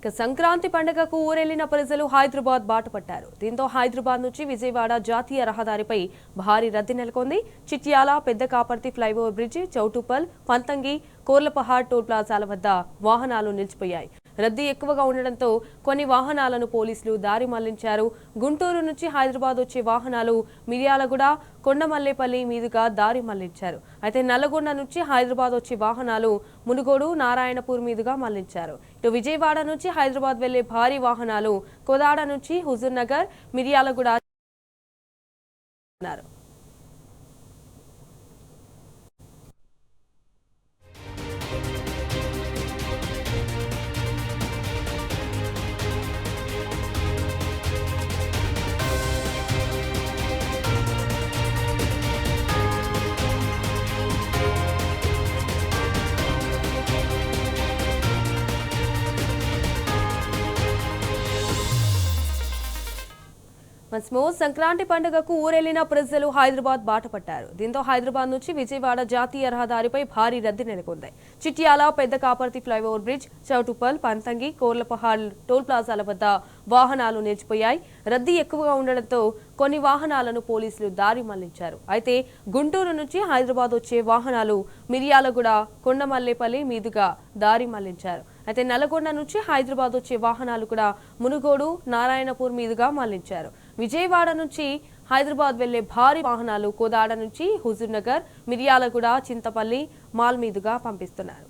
సంక్రాంతి పండుగకు ఊరెళ్లిన ప్రజలు హైదరాబాద్ బాట పట్టారు. దీంతో హైదరాబాద్ నుంచి విజయవాడ జాతీయ రహదారిపై భారీ రద్దీ నెలకొంది. Chityala, Pedda Kaparthi flyover bridge, Choutuppal, Panthangi, Korlapahad toll ప్లాజాల వద్ద వాహనాలు నిలిచిపోయాయి. రద్దీ ఎక్కువగా ఉండడంతో కొన్ని వాహనాలను పోలీసులు దారి మళ్లించారు. గుంటూరు నుంచి హైదరాబాద్ వచ్చే వాహనాలు మిర్యాలగూడ, కొండమల్లేపల్లి మీదుగా దారి మళ్లించారు. అయితే నల్లగొండ నుంచి హైదరాబాద్ వచ్చే వాహనాలు మునుగోడు, నారాయణపూర్ మీదుగా మళ్లించారు. ఇటు విజయవాడ నుంచి హైదరాబాద్ వెళ్లే భారీ వాహనాలు కోదాడ నుంచి హుజూర్ నగర్, మిర్యాలగూడ ఉన్నారు. సంక్రాంతి పండుగకు ఊరెళ్లిన ప్రజలు హైదరాబాద్ బాట పట్టారు. దీంతో హైదరాబాద్ నుంచి విజయవాడ జాతీయ రహదారిపై భారీ రద్దీ నెలకొంది. Chityala, Pedda Kaparthi flyover bridge, Choutuppal, Panthangi, Korlapahad toll ప్లాజాల వద్ద వాహనాలు నిలిచిపోయాయి. రద్దీ ఎక్కువగా ఉండడంతో కొన్ని వాహనాలను పోలీసులు దారి మళ్లించారు. అయితే గుంటూరు నుంచి హైదరాబాద్ వచ్చే వాహనాలు మిర్యాలగూడ, కొండమల్లేపల్లి మీదుగా దారి మళ్లించారు. అయితే నల్లగొండ నుంచి హైదరాబాద్ వచ్చే వాహనాలు కూడా మునుగోడు, నారాయణపూర్ మీదుగా మళ్లించారు. విజయవాడ నుంచి హైదరాబాద్ వెళ్లే భారీ వాహనాలు కోదాడ నుంచి హుజూర్ నగర్, మిర్యాలగూడ, చింతపల్లి, మాల్ మీదుగా పంపిస్తున్నారు.